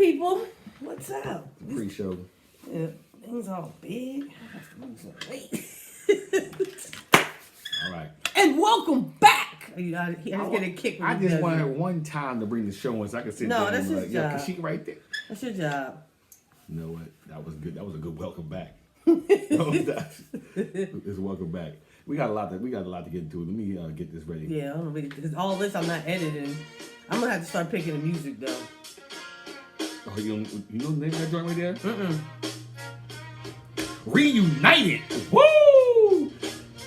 people. What's up? Pre-show. Yeah, things all big. Wait. All right. And welcome back. I just get a kick. I just wanted one time to bring the show in so I could sit No, there that's and his like, job. cause she right there. That's your job. You know what? That was good. That was a good welcome back. It's welcome back. We got a lot to get into. Let me get this ready. Yeah, I'm ready because all this I'm not editing. I'm gonna have to start picking the music though. Oh, you know the name of that joint right there? Mm-mm. Reunited. Woo!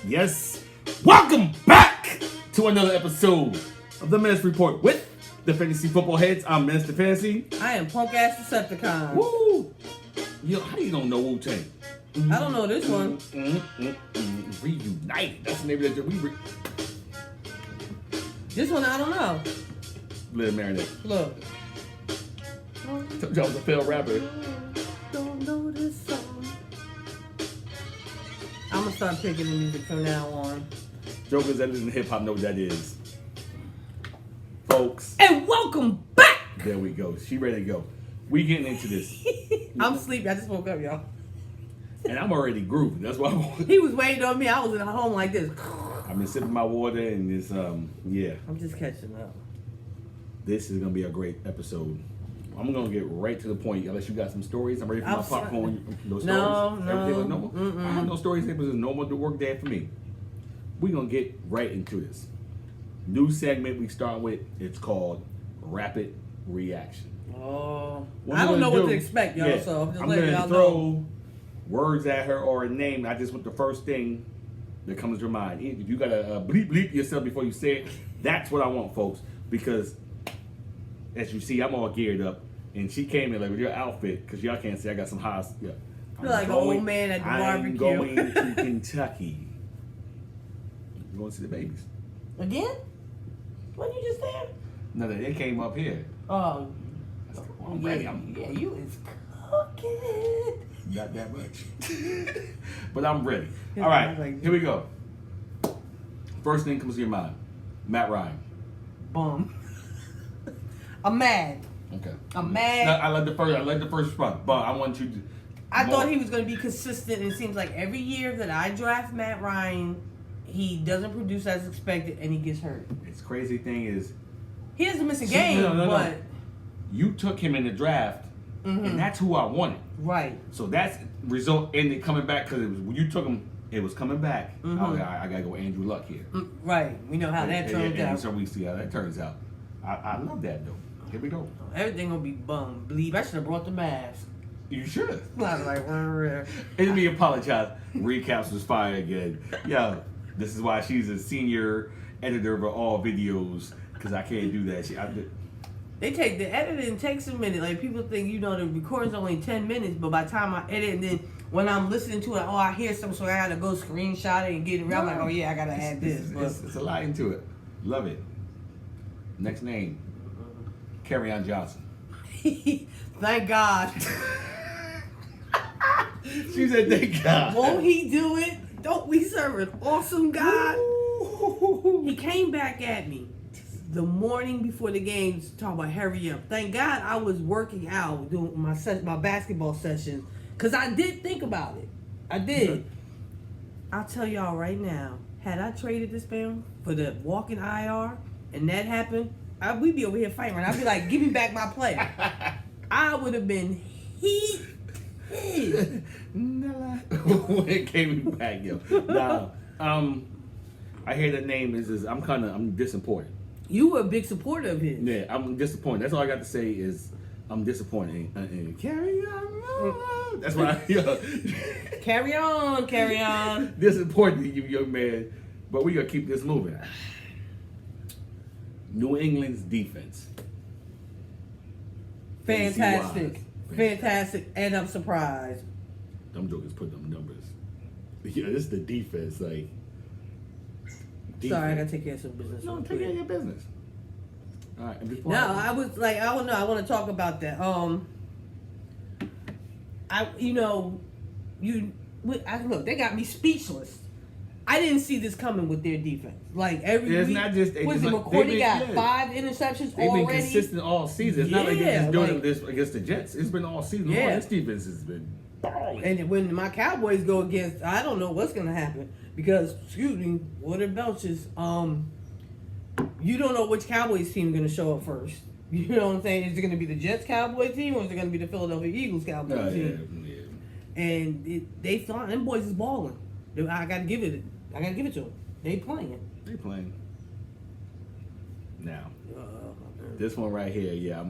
Yes. Welcome back to another episode of the Menace Report with the Fantasy Football Heads. I'm Menace the Fantasy. I am punk ass Decepticon. Woo! Yo, how you don't know Wu-Tang? I don't know this one. Reunited. That's the name of that. This one I don't know. Little Marinette. Look. Told y'all was a failed rapper. Don't know this song. I'm gonna start picking the music from now on. Jokers that listen to hip hop know what that is. Folks. And welcome back! There we go. She ready to go. We getting into this. I'm sleepy. I just woke up, y'all. And I'm already grooving. That's why He was waiting on me. I was at home like this. I've been sipping my water and this yeah. I'm just catching up. This is gonna be a great episode. I'm gonna get right to the point. Unless you got some stories, I'm ready for my popcorn. No stories. No. Everything like normal. I have no stories. It was a normal work day for me. We're gonna get right into this. New segment we start with. It's called Rapid Reaction. Oh, What I we're don't know gonna what to do- expect, y'all. Yeah, So I'm just I'm letting gonna y'all throw know. words at her or a name. I just want the first thing that comes to your mind. If you gotta bleep yourself before you say it, that's what I want, folks. Because as you see, I'm all geared up, and she came in like with your outfit because y'all can't see. I got some high. Yeah, You're like an old man at the I'm barbecue. going to Kentucky. You going to see the babies? Again? When you just there? No, they came up here. Oh, I'm ready. I'm yeah, you is cooking. not that much, but I'm ready. Yeah, All I right, like- here we go. First thing comes to your mind, Matt Ryan. Bum. I'm mad. Okay. I'm mad. No, I like the first response, but I want you to. I thought he was going to be consistent. And it seems like every year that I draft Matt Ryan, he doesn't produce as expected, and he gets hurt. It's crazy thing is, He doesn't miss a See, game, no. but you took him in the draft, and that's who I wanted. right. So that's result ended coming back because it was when you took him, it was coming back. I gotta go Andrew Luck here. Right. We know how that turns out. So we see how that turns out. I love that though. Here we go. Everything gonna be bum. Believe I should have brought the mask. You should have. I was like, Let me apologize. Recaps was fire again. Yo, this is why she's a senior editor of all videos because I can't do that. they take the editing takes a minute. Like people think the recording's only 10 minutes, but by the time I edit and then when I'm listening to it, I hear something, so I gotta go screenshot it and get it around. I'm like, oh yeah, I gotta add this. It's a lot into it. Love it. Next name, Kerryon Johnson. Thank God. She said, "Thank God." Won't he do it? Don't we serve an awesome God? He came back at me the morning before the game talking about hurry up. Thank God I was working out doing my basketball session because I did think about it. I did. I'll tell y'all right now, had I traded this film for the walking IR and that happened, we'd be over here fighting. I'd be like, give me back my play. I would have been heated. When it came back, yo. Now, I hear that name I'm disappointed. You were a big supporter of his. Yeah, I'm disappointed. That's all I got to say is I'm disappointed. And carry on. That's why Carry on. disappointed in you, young man. But we gonna keep this moving. New England's defense. Fantastic. And I'm surprised. Them jokers put them numbers. Yeah, this is the defense. Like, Sorry, I gotta take care of some business. No, real take care of quick. your business. All right. And before No, I was like, I don't know. I want to talk about that. Look, they got me speechless. I didn't see this coming with their defense. Like every It's week, not just they was just it like- McCourty they've got been- 5 interceptions They've already? been consistent all season. It's not like they're Yeah, just doing like- this against the Jets. It's been all season. Yeah. All this defense has been balling. And when my Cowboys go against, I don't know what's gonna happen because, excuse me, Water Belches. You don't know which Cowboys team is gonna show up first. You know what I'm saying? Is it gonna be the Jets Cowboys team or is it gonna be the Philadelphia Eagles Cowboys Oh, team? yeah. And they flying. Them boys is balling. I gotta give it to them. They playing. They playing. Now, Uh, this one right here, yeah.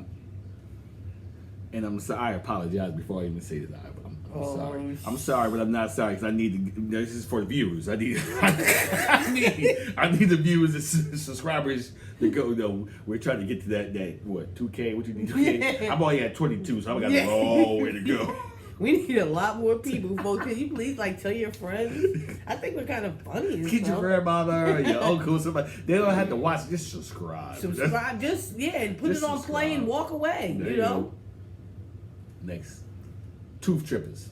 I'm sorry. I apologize before I even say this. I'm sorry. I'm sorry, but I'm not sorry because I need to. This is for the viewers. I need the viewers and subscribers to go. No, we're trying to get to that what 2K? What you need 2K? I'm only at 22, so I've got a long way to go. We need a lot more people. Folks, can you please tell your friends? I think we're kind of funny. and Get your stuff. grandmother or your uncle, somebody. They don't have to watch. Just subscribe. Subscribe, and put Just it on play and subscribe. walk away. There You you know. go. Next, tooth trippers.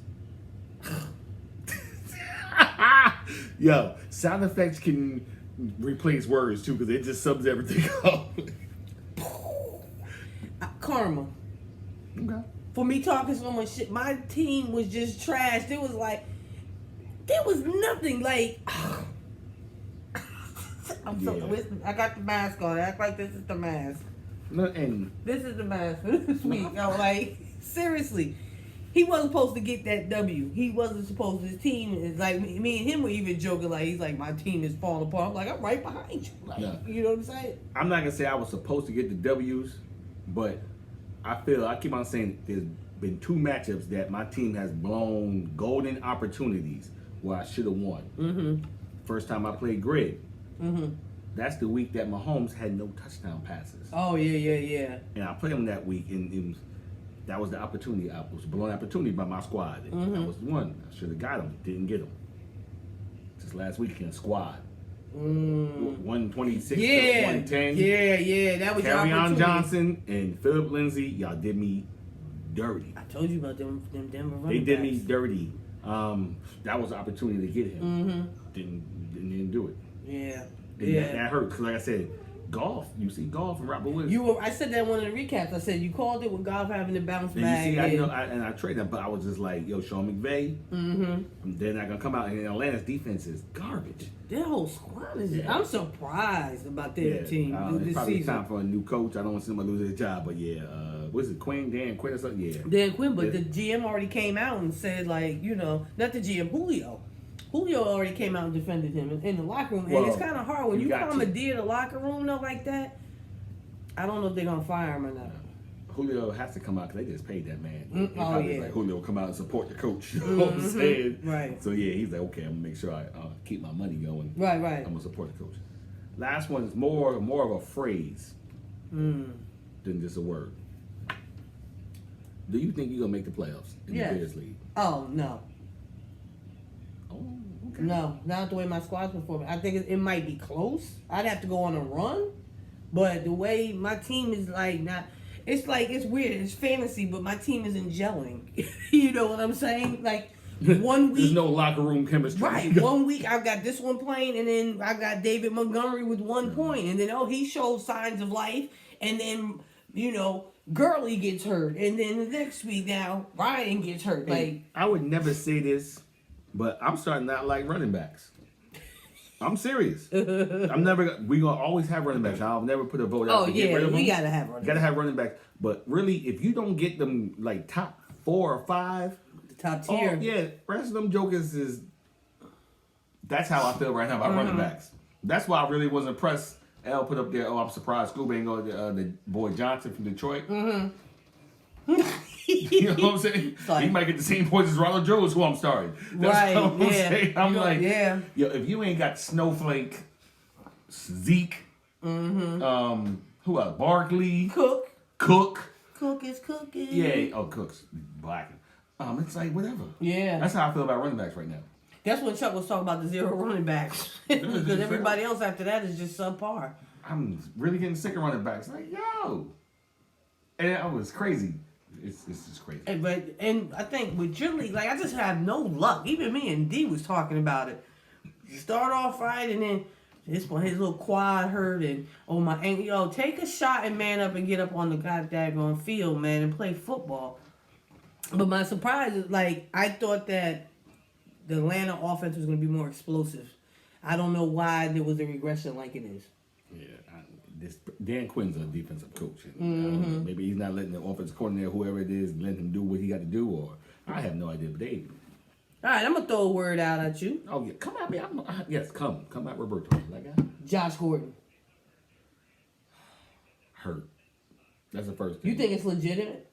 Yo, sound effects can replace words too because it just sums everything up. Karma. Okay. For me talking so much shit, my team was just trash. There was nothing like. I'm so. Yeah. I got the mask on. Act like this is the mask. No, and This is the mask for this week. I'm like, seriously. He wasn't supposed to get that W. He wasn't supposed to. His team is like me and him were even joking like he's like my team is falling apart. I'm like I'm right behind you. Like Yeah. you know what I'm saying? I'm not gonna say I was supposed to get the W's, but I keep on saying there's been 2 matchups that my team has blown golden opportunities where I should have won. Mm-hmm. First time I played grid. Mm-hmm. That's the week that Mahomes had no touchdown passes. Oh yeah. And I played him that week, and that was the opportunity. I was blown opportunity by my squad. And that was the one. I should have got him. Didn't get him. Just last weekend, squad. 126 to Yeah. 110. Yeah. That was your Carry on opportunity. Johnson and Philip Lindsay, y'all did me dirty. I told you about them Denver running They did me backs. dirty. That was an opportunity to get him. Mm-hmm. Didn't do it. Yeah. And that hurt because, like I said, golf. You see golf and Robert Williams. I said that in one of the recaps. I said you called it with golf having to bounce And back. you see, I know, I traded them, but I was just like, yo, Sean McVay. Mm-hmm. They're not gonna come out, and Atlanta's defense is garbage. Their whole squad is. Yeah. I'm surprised about their team It's this probably season. time for a new coach. I don't want to see somebody lose their job, but yeah, what's it, Dan Quinn or something? Yeah. Dan Quinn, but Yeah. the GM already came out and said like, not the GM, Julio. Julio already came out and defended him in the locker room, and Well, it's kind of hard when you you got to. commandeer the locker room though like that. I don't know if they're gonna fire him or not. Julio has to come out because they just paid that man. Mm, They oh, probably yeah. like Julio will come out and support the coach. You know what I'm saying? Right. So yeah, he's like, okay, I'm gonna make sure I keep my money going. Right. I'm gonna support the coach. Last one is more of a phrase Mm. than just a word. Do you think you're gonna make the playoffs in Yes. the Bears League? Oh no. Oh, okay. No, not the way my squad's performing. I think it might be close. I'd have to go on a run, but the way my team is it's weird. It's fantasy, but my team isn't gelling. You know what I'm saying? Like 1 week, There's no locker room chemistry. right? 1 week I've got this one playing, and then I got David Montgomery with 1 point, and then he shows signs of life, and then Gurley gets hurt, and then the next week now Ryan gets hurt. Like I would never say this, but I'm starting to not like running backs. I'm serious. We gonna always have running backs. I'll never put a vote out to get rid of them. we gotta have running. Gotta have running backs. But really, if you don't get them like top 4 or 5, The top tier. oh yeah, rest of them jokers is. That's how I feel right now about running backs. That's why I really was impressed. L put up there. Oh, I'm surprised Scooby ain't go the boy Johnson from Detroit. You know what I'm saying? Like- He might get the same points as Ronald Jones, who I'm starting. That's Right, what I'm yeah. saying. I'm like, yeah. yo, if you ain't got Snowflake, Zeke, who else? Barkley, Cook Cook. is cooking. Yeah, oh, Cook's black. It's like whatever. Yeah. That's how I feel about running backs right now. That's when Chuck was talking about the 0 running backs. Because everybody else after that is just subpar. I'm really getting sick of running backs. Like, yo. And I was crazy. It's just crazy. And I think with your league, I just have no luck. Even me and D was talking about it. start off right, and then this one, his little quad hurt, and my ankle. Yo, take a shot and man up and get up on the goddamn field, man, and play football. But my surprise is, like, I thought that the Atlanta offense was going to be more explosive. I don't know why there was a regression like it is. Yeah, Dan Quinn's a defensive coach. And I don't know, maybe he's not letting the offensive coordinator, whoever it is, letting him do what he got to do, or I have no idea. But they. All right, I'm gonna throw a word out at you. Oh yeah, come at me. Yes, come at Roberto. That guy. Josh Gordon. Hurt. That's the first thing. You think it's legitimate?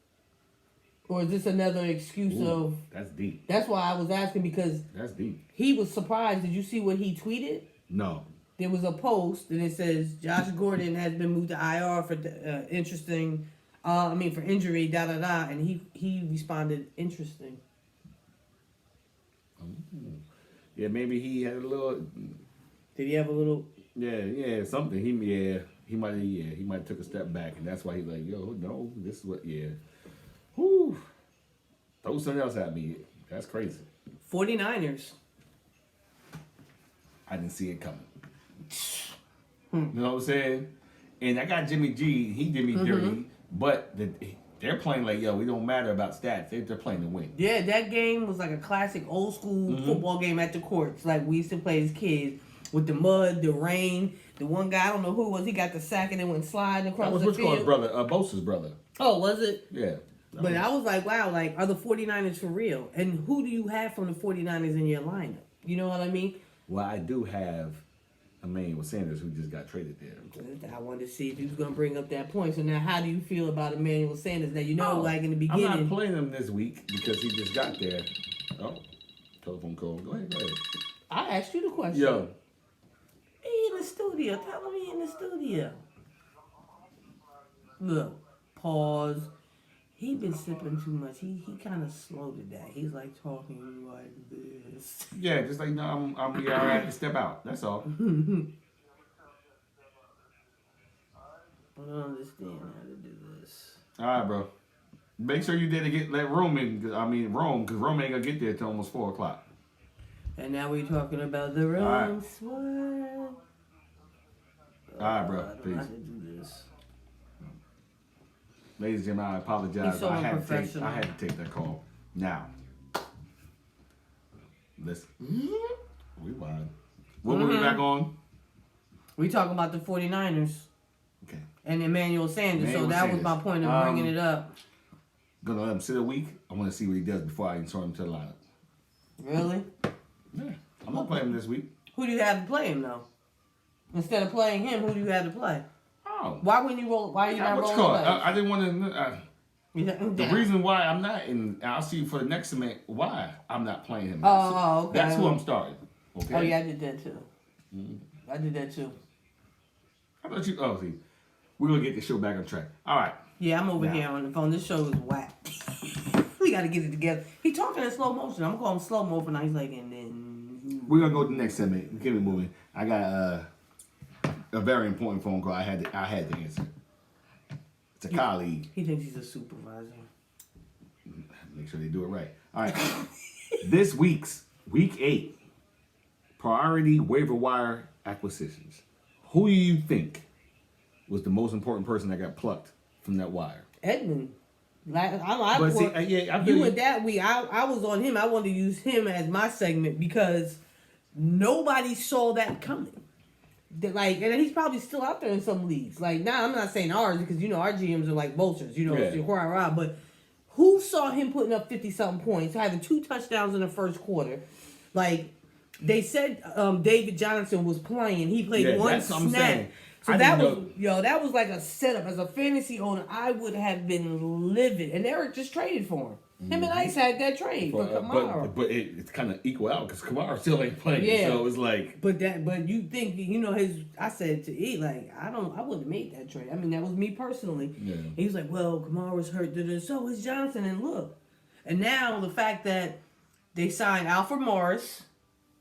Or is this another excuse of... That's deep. That's why I was asking, because... That's deep. He was surprised. Did you see what he tweeted? No. There was a post, and it says, Josh Gordon has been moved to IR for for injury, da-da-da. And he responded, interesting. Yeah, maybe he had a little... Did he have a little... Yeah, something. He might have took a step back, and that's why he's like, yo, no, this is what, Whew. Throw something else at me. That's crazy. 49ers. I didn't see it coming. You know what I'm saying? And I got Jimmy G. He did me dirty, but they're playing like, yo, we don't matter about stats. They're playing to win. Yeah, that game was like a classic old school football game at the courts. Like we used to play as kids with the mud, the rain. The one guy, I don't know who it was, he got the sack and then went sliding across the field. That was brother, Bosa's brother. Oh, was it? Yeah. But I was like, wow, like, are the 49ers for real? And who do you have from the 49ers in your lineup? You know what I mean? Well, I do have Emmanuel Sanders, who just got traded there. I wanted to see if he was going to bring up that point. So now how do you feel about Emmanuel Sanders? Now, like in the beginning. I'm not playing him this week because he just got there. Oh, telephone call. Go ahead. I asked you the question. Yo. He in the studio. Tell him he in the studio. Look, pause. He been sipping too much. He kind of slow today. He's like talking like this. Yeah, just like, no, I'm be all right to step out. That's all. I don't understand how to do this. All right, bro. Make sure you did let Rome in. Rome, because Rome ain't gonna get there till almost 4 o'clock. And now we're talking about the Rome sweat. All right, bro. Peace. I can do this. Ladies and gentlemen, I apologize. So I had to take that call. Now, listen. Rewind. What were we back on? We talking about the 49ers. Okay. And Emmanuel Sanders. Was my point of bringing it up. Gonna let him sit a week. I want to see what he does before I insert him to the lineup. Really? Yeah. I'm not playing him this week. Who do you have to play him, though? Instead of playing him, who do you have to play? Oh. Why wouldn't you roll? Why are you not rolling? I didn't want to. The reason why I'm not in, I'll see for the next segment why I'm not playing him. Okay. That's who I'm starting. Okay. Oh yeah, I did that too. I did that too. How about you? Oh, see, we're gonna get the show back on track. All right. Yeah, I'm over here on the phone. This show is whack. We got to get it together. He talking in slow motion. I'm gonna call him slow mo for now. He's like, and then we're gonna go to the next segment. Keep it moving. I got a very important phone call. I had to answer. It's a colleague. He thinks he's a supervisor. Make sure they do it right. All right. This week's week 8 priority waiver wire acquisitions. Who do you think was the most important person that got plucked from that wire? Edmund. You went that week. I was on him. I wanted to use him as my segment because nobody saw that coming. And he's probably still out there in some leagues. Like, now I'm not saying ours because our GMs are like vultures, but who saw him putting up 50-something points, having 2 touchdowns in the first quarter? Like, they said David Johnson was playing. He played one snap. So that was like a setup. As a fantasy owner, I would have been livid. And Eric just traded for him. Him and Ice had that trade for Kamara. But it's kind of equal out because Kamara still ain't playing. Yeah. So it's like. But you think I said to E, like, I wouldn't have made that trade. I mean, that was me personally. Yeah. He was like, well, Kamara's hurt. So is Johnson. And look. And now the fact that they signed Alfred Morris,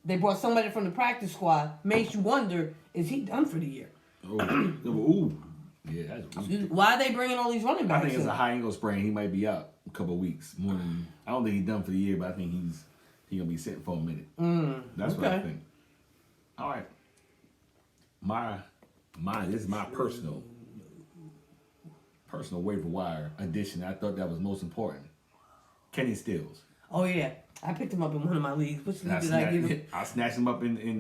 they brought somebody from the practice squad, makes you wonder, is he done for the year? Ooh. Yeah, that's why are they bringing all these running backs? I think it's a high ankle sprain. He might be out a couple of weeks. More than, I don't think he's done for the year, but I think he's gonna be sitting for a minute. That's what I think. All right. This is my personal waiver wire addition. I thought that was most important. Kenny Stills. Oh yeah, I picked him up in one of my leagues. Which league did I give him? I snatched him up in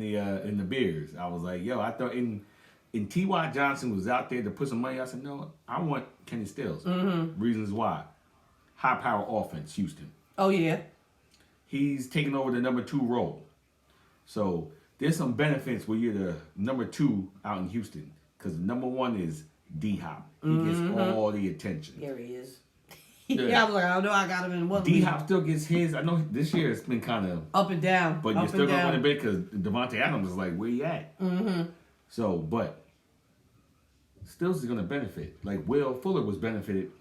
the beers. I was like, yo, I thought in T.Y. Johnson was out there to put some money. I said, no, I want Kenny Stills. Mm-hmm. Reasons why. High power offense, Houston. Oh yeah. He's taking over the number 2 role. So there's some benefits where you're the number 2 out in Houston. Because number 1 is D-Hop. He gets all the attention. There he is. Yeah, I was like, I know I got him in one. D-Hop still gets his. I know this year it's been kind of up and down. But you're still going to win a bit because Devontae Adams is like, where you at? Mm-hmm. So, but Stills is going to benefit. Like Will Fuller was benefited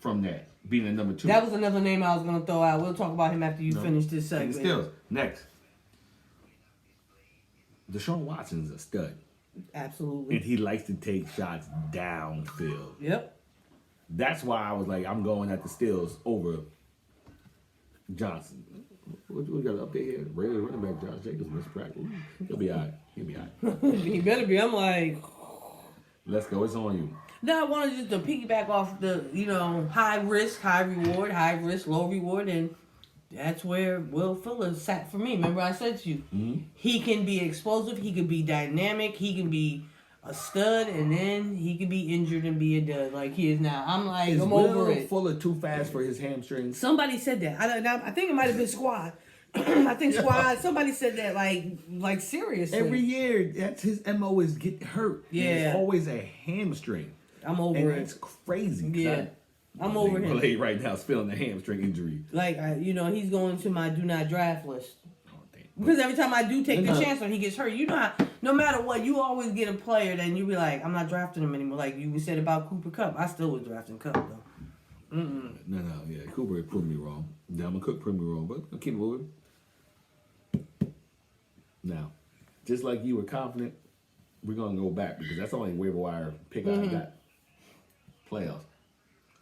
from that, being the number 2. That was another name I was going to throw out. We'll talk about him after you finish this segment. And Stills. Next. Deshaun Watson's a stud. Absolutely. And he likes to take shots downfield. Yep. That's why I was like, I'm going at the Stills over Johnson. What we got an update here? Raiders running back Josh Jacobs missed practice. He'll be all right. He better be. I'm like, let's go. It's on you. No, I wanted just to piggyback off the, high risk, high reward, high risk, low reward, and that's where Will Fuller sat for me. Remember I said to you, he can be explosive, he can be dynamic, he can be a stud, and then he can be injured and be a dud like he is now. I'm like, I'm over it. Fuller too fast for his hamstrings? Somebody said that. I think it might have been Squad. I think Squad. Somebody said that like seriously. Every year, that's his MO is get hurt. Yeah, it's always a hamstring. I'm over it. It's crazy. Yeah, I'm over him. Play right now is feeling the hamstring injury. Like he's going to my do not draft list. Because every time I do take the chance when he gets hurt, how, no matter what, you always get a player that you be like, I'm not drafting him anymore. Like you said about Cooper Kupp. I still was drafting Kupp, though. No, yeah. Cooper proved me wrong. Dalvin Cook proved me wrong, but I'll keep moving. Now, just like you were confident, we're going to go back because that's the only waiver wire pick I got. Playoffs.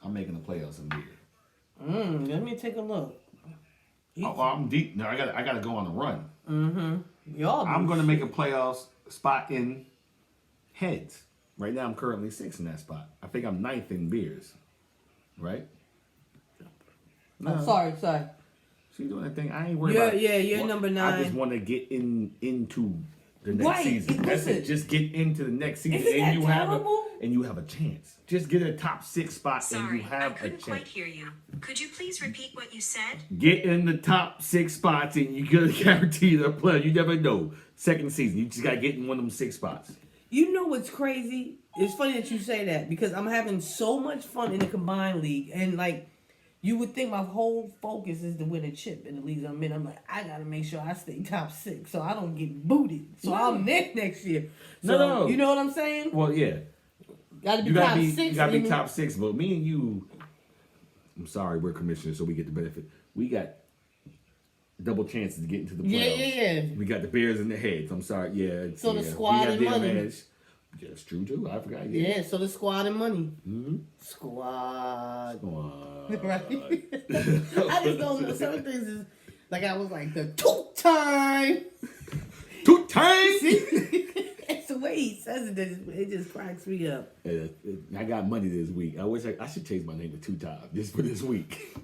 I'm making the playoffs in here. Let me take a look. I'm deep. No, I got to go on the run. I'm going to make a playoffs spot in heads. Right now, I'm currently 6th in that spot. I think I'm 9th in beers. Right? No. I'm sorry. She's doing that thing. I ain't worried about it. Yeah, you're number 9. I just want to get into the next season. That's it. Just get into the next season, and you have a chance. Just get a top 6 spot, and you have a chance. I couldn't quite hear you. Could you please repeat what you said? Get in the top 6 spots, and you're gonna guarantee the play. You never know. Second season, you just gotta get in one of them 6 spots. You know what's crazy? It's funny that you say that because I'm having so much fun in the combined league, and you would think my whole focus is to win a chip in the leagues I'm in. I'm like, I gotta make sure I stay top 6 so I don't get booted. So I'm next year. So, No. You know what I'm saying? Well, yeah. Gotta be top 6. You gotta be top 6, but me and you, I'm sorry, we're commissioners, so we get the benefit. We got double chances to get into the playoffs. Yeah. We got the Bears in the heads. I'm sorry, So the squad and money. Advantage. Yeah, it's true too. I forgot. Yeah, so the squad and money. Squad. Right? I just don't know. Some things is I was like the 2-time. 2-time. It's the way he says it. It just cracks me up. I got money this week. I wish I should change my name to 2-time just for this week.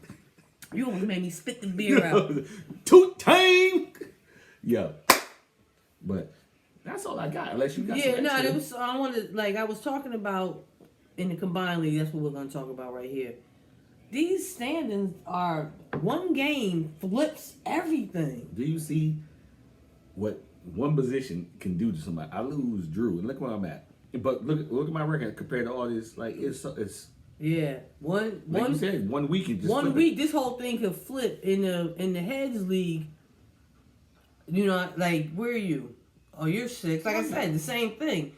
You almost made me spit the beer out. 2-time. Yeah. But that's all I got. Unless you got I wanted I was talking about in the combined league. That's what we're going to talk about right here. These standings are one game flips everything. Do you see what one position can do to somebody? I lose Drew, and look where I'm at. But look at my record compared to all this. It's yeah. You said 1 week and just 1 week. This whole thing could flip in the heads league. Where are you? Oh, you're 6. Like I said, the same thing.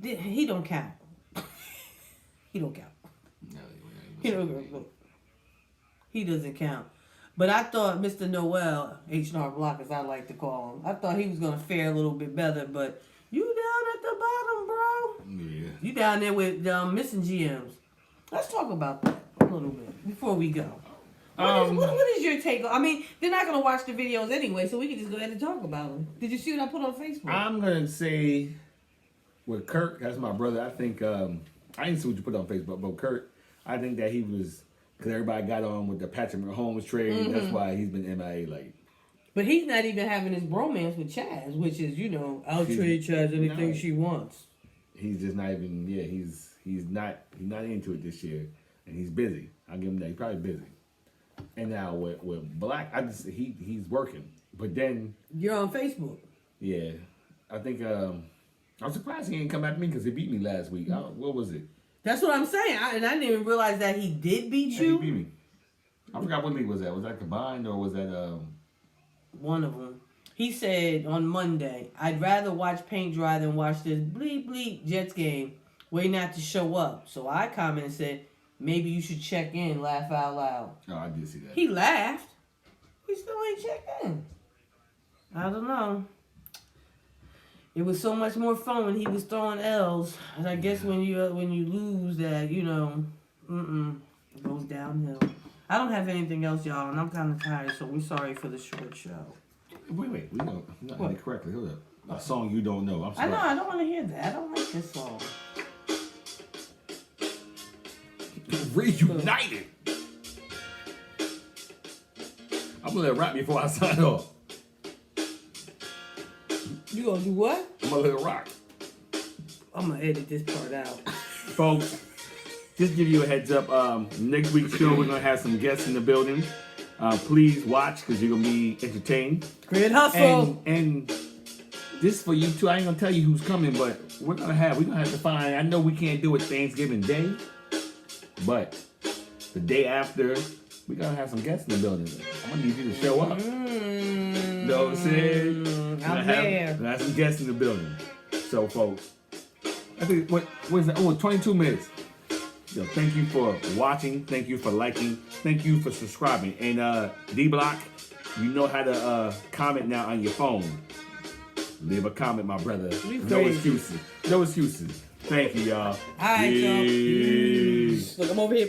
He don't count. He don't count. He doesn't count. But I thought Mr. Noel, H&R Block as I like to call him, I thought he was going to fare a little bit better, but you down at the bottom, bro. Yeah. You down there with missing GMs. Let's talk about that a little bit before we go. What is your take on? I mean, they're not gonna watch the videos anyway, so we can just go ahead and talk about them. Did you see what I put on Facebook? I'm gonna say with Kirk, that's my brother. I think I didn't see what you put on Facebook, but Kirk, I think that he was because everybody got on with the Patrick Mahomes trade. Mm-hmm. That's why he's been MIA. Like, But he's not even having his bromance with Chaz, which is, I'll trade Chaz anything she wants. he's just not even. Yeah, he's not into it this year, and he's busy. I'll give him that. He's probably busy. And now with Black, he's working. But then You're on Facebook. yeah, I think I'm surprised he ain't come at me because he beat me last week. What was it? That's what I'm saying. And I didn't even realize that he did beat Yeah, he you. beat me. I forgot what league was that. Was that combined or was that One of them. He said on Monday, I'd rather watch paint dry than watch this bleep bleep Jets game waiting not to show up. So I commented and said, maybe you should check in, laugh out loud. Oh, I did see that. He laughed. He still ain't checked in. I don't know. It was so much more fun when he was throwing L's. And I guess when you lose that, it goes downhill. I don't have anything else, y'all, and I'm kind of tired, so we're sorry for the short show. Wait, we don't heard it correctly. Hold up. A song you don't know. I'm I sorry. know, I don't want to hear that. I don't like this song. Reunited. I'm gonna let it rock before I sign off. You gonna do what? I'm gonna let it rock. I'm gonna edit this part out. Folks, just give you a heads up. Next week's show, we're gonna have some guests in the building. Please watch because you're gonna be entertained. Great hustle. And this is for you too. I ain't gonna tell you who's coming, but we're gonna have to find. I know we can't do it Thanksgiving Day, but the day after, we're gonna have some guests in the building. I'm gonna need you to show up. You know what I'm saying? I'm there. We're gonna have some guests in the building. So, folks, I think what is that? Oh, 22 minutes. Yo, thank you for watching. Thank you for liking. Thank you for subscribing. And D-Block, you know how to comment now on your phone. Leave a comment, my brother. No excuses. No excuses. Thank you, y'all. All right, y'all. Peace. Look, I'm over here.